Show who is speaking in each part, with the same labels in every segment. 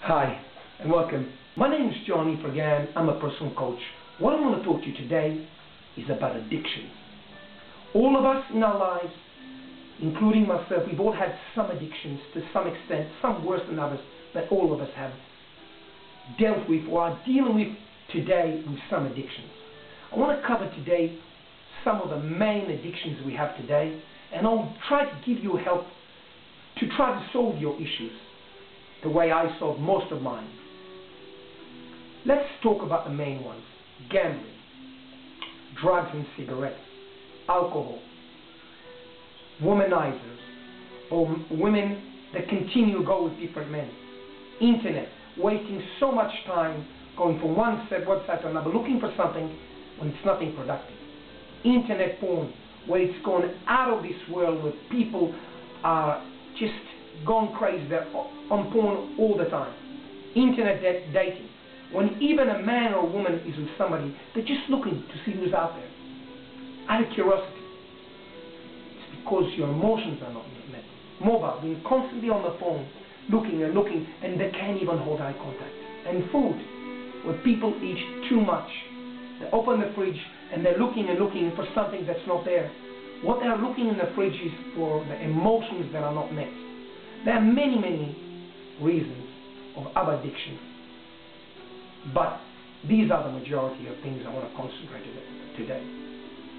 Speaker 1: Hi and welcome. My name is Johnny Fergan. I'm a personal coach. What I want to talk to you today is about addictions. All of us in our lives, including myself, we've all had some addictions to some extent, some worse than others, but all of us have dealt with or are dealing with today with some addictions. I want to cover today some of the main addictions we have today, and I'll try to give you help to try to solve your issues the way I solved most of mine. Let's talk about the main ones: gambling, drugs and cigarettes, alcohol, womanizers, or women that continue to go with different men, internet, wasting so much time going from one website to another looking for something when it's nothing productive, internet porn, where it's gone out of this world where people are just gone crazy. They're on porn all the time. Internet dating, when even a man or a woman is with somebody, they're just looking to see who's out there out of curiosity. It's because your emotions are not met. Mobile, being constantly on the phone, looking and looking, and they can't even hold eye contact. And food, where people eat too much. They open the fridge and they're looking and looking for something that's not there. What they're looking in the fridge is for the emotions that are not met. There are many, many reasons of other addictions, but these are the majority of things I want to concentrate on today.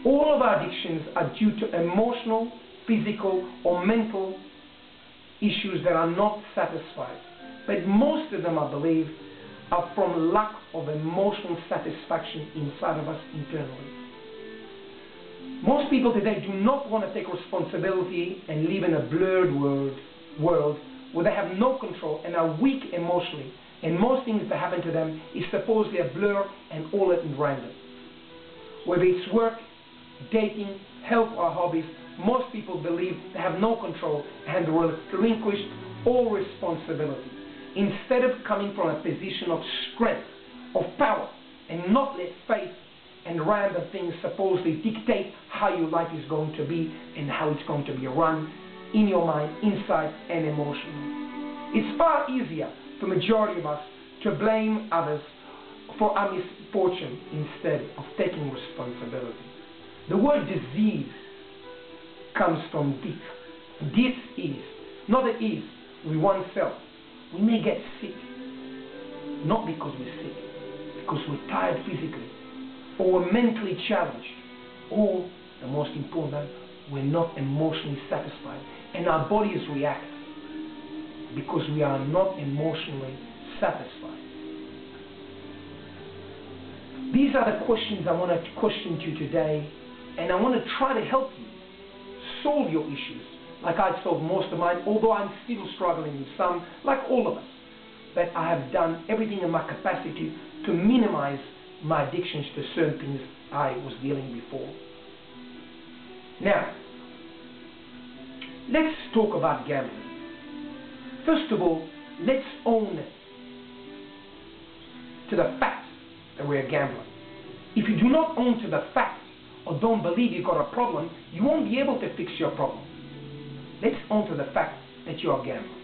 Speaker 1: All of our addictions are due to emotional, physical, or mental issues that are not satisfied. But most of them, I believe, are from lack of emotional satisfaction inside of us internally. Most people today do not want to take responsibility and live in a blurred world where they have no control and are weak emotionally, and most things that happen to them is supposedly a blur and all at random. Whether it's work, dating, health, or hobbies, most people believe they have no control and relinquished all responsibility, instead of coming from a position of strength, of power, and not let faith and random things supposedly dictate how your life is going to be and how it's going to be run in your mind, inside, and emotionally. It's far easier for the majority of us to blame others for our misfortune instead of taking responsibility. The word disease comes from dis-ease, not at ease with oneself. We may get sick, not because we're sick, because we're tired physically, or we're mentally challenged, or, the most important, we're not emotionally satisfied, and our bodies react because we are not emotionally satisfied. These are the questions I want to question to you today, and I want to try to help you solve your issues like I solved most of mine, although I'm still struggling with some, like all of us. But I have done everything in my capacity to minimize my addictions to certain things I was dealing before. Now, let's talk about gambling. First of all, let's own to the fact that we're a gambler. If you do not own to the fact or don't believe you've got a problem, you won't be able to fix your problem. Let's own to the fact that you're a gambler.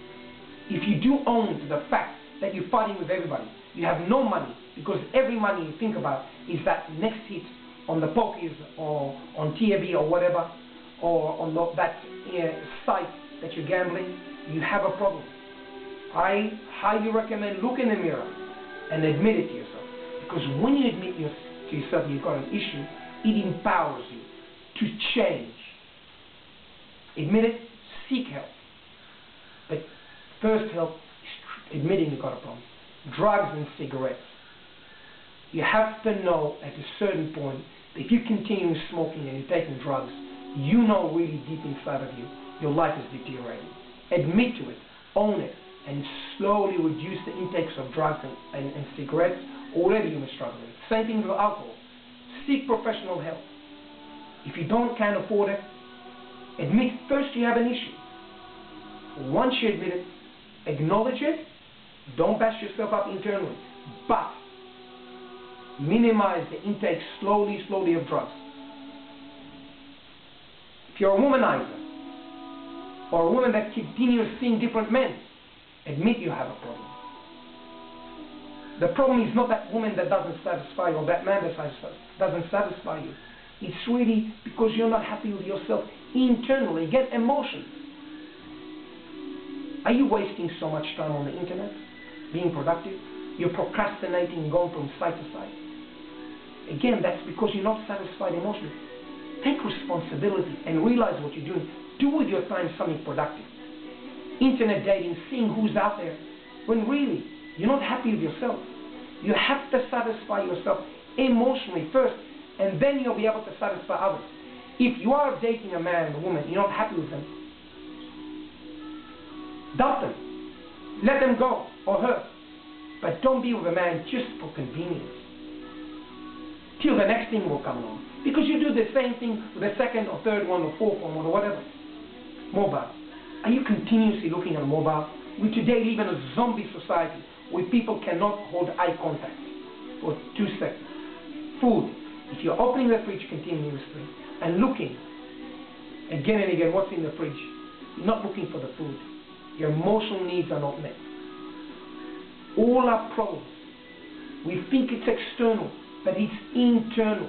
Speaker 1: If you do own to the fact that you're fighting with everybody, you have no money, because every money you think about is that next hit on the pokies or on TV or whatever, or on that site that you're gambling, you have a problem. I highly recommend look in the mirror and admit it to yourself, because when you admit to yourself you've got an issue, it empowers you to change. Admit it, seek help. But first help is admitting you've got a problem. Drugs and cigarettes. You have to know at a certain point that if you continue smoking and you're taking drugs, you know really deep inside of you, your life is deteriorating. Admit to it, own it, and slowly reduce the intakes of drugs and cigarettes, or whatever you may struggle with. Same thing with alcohol. Seek professional help. If you can't afford it, admit first you have an issue. Once you admit it, acknowledge it, don't bash yourself up internally, but minimize the intake slowly of drugs. If you're a womanizer, or a woman that continues seeing different men, admit you have a problem. The problem is not that woman that doesn't satisfy you or that man that doesn't satisfy you. It's really because you're not happy with yourself internally. Get emotion. Are you wasting so much time on the internet, being productive? You're procrastinating, going from side to side. Again, that's because you're not satisfied emotionally. Take responsibility and realize what you're doing. Do with your time something productive. Internet dating, seeing who's out there, when really you're not happy with yourself. You have to satisfy yourself emotionally first, and then you'll be able to satisfy others. If you are dating a man and a woman, you're not happy with them, dump them. Let them go, or her. But don't be with a man just for convenience. Till the next thing will come along. Because you do the same thing with the second or third one or fourth one or whatever. Mobile. Are you continuously looking at a mobile? We today live in a zombie society where people cannot hold eye contact for 2 seconds. Food. If you're opening the fridge continuously and looking again and again what's in the fridge, you're not looking for the food. Your emotional needs are not met. All our problems, we think it's external, but it's internal.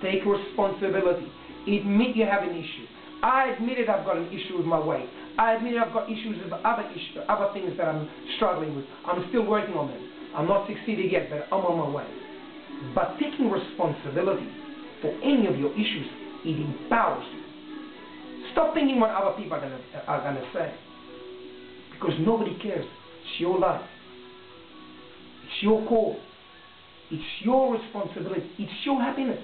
Speaker 1: Take responsibility. Admit you have an issue. I admitted I've got an issue with my weight. I admit I've got issues with other things that I'm struggling with. I'm still working on them. I'm not succeeding yet, but I'm on my way. But taking responsibility for any of your issues, it empowers you. Stop thinking what other people are going to say. Because nobody cares. It's your life. It's your call. It's your responsibility. It's your happiness.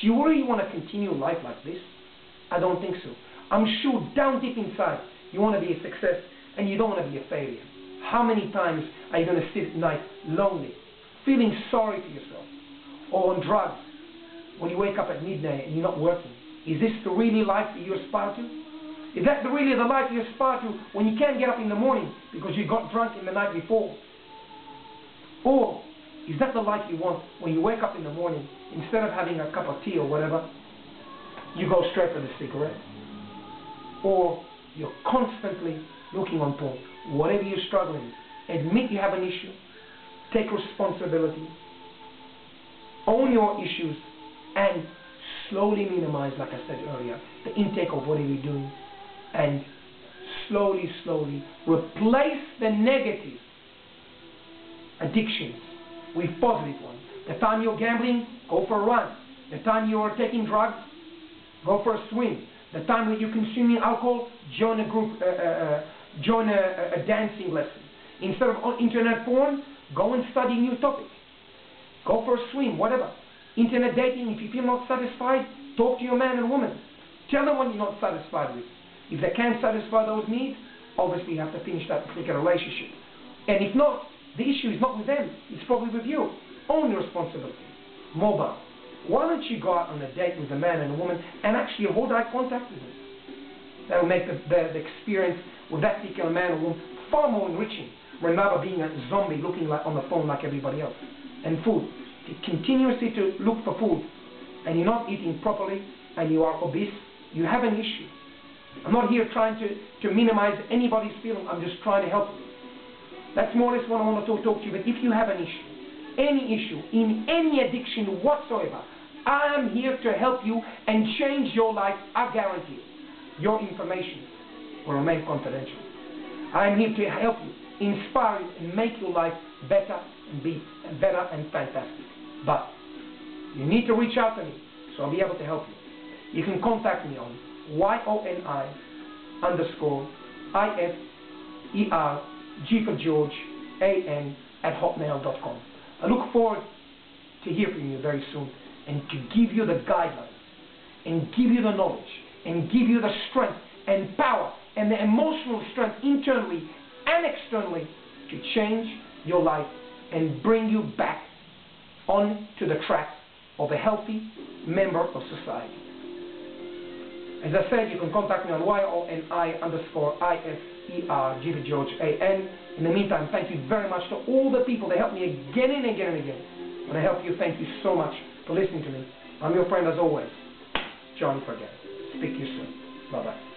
Speaker 1: Do you really want to continue life like this? I don't think so. I'm sure down deep inside you want to be a success and you don't want to be a failure. How many times are you going to sit at night lonely, feeling sorry for yourself, or on drugs when you wake up at midnight and you're not working? Is this the really life that you aspire to? Is that really the life you aspire to when you can't get up in the morning because you got drunk in the night before? Or is that the life you want when you wake up in the morning, instead of having a cup of tea or whatever, you go straight for the cigarette? Or you're constantly looking on porn? Whatever you're struggling with, admit you have an issue, take responsibility, own your issues, and slowly minimize, like I said earlier, the intake of whatever you're doing, and slowly replace the negative addictions with positive ones. The time you're gambling, go for a run. The time you're taking drugs, go for a swim. The time that you're consuming alcohol, join a group, join a dancing lesson. Instead of on internet porn, go and study a new topic. Go for a swim, whatever. Internet dating, if you feel not satisfied, talk to your man and woman. Tell them what you're not satisfied with. If they can't satisfy those needs, obviously you have to finish that particular relationship. And if not, the issue is not with them, it's probably with you. Own your responsibility. Mobile. Why don't you go out on a date with a man and a woman and actually hold eye contact with them? That will make the experience with that particular man or woman far more enriching, rather being a zombie looking like on the phone like everybody else. And food. Continuously to look for food and you're not eating properly and you are obese, you have an issue. I'm not here trying to minimize anybody's feeling. I'm just trying to help you. That's more or less what I want to talk to you. But if you have an issue, any issue, in any addiction whatsoever, I am here to help you and change your life. I guarantee you. Your information will remain confidential. I am here to help you, inspire you, and make your life better and better and fantastic. But you need to reach out to me, so I'll be able to help you. You can contact me on YONI_IFER G for George AN @hotmail.com. I look forward to hear from you very soon and to give you the guidelines and give you the knowledge and give you the strength and power and the emotional strength internally and externally to change your life and bring you back on to the track of a healthy member of society. As I said, you can contact me on YONI_IFER G for George AN. In the meantime, thank you very much to all the people that help me again and again and again. When I help you, thank you so much for listening to me. I'm your friend as always, Johnny Forget. Speak to you soon. Bye-bye.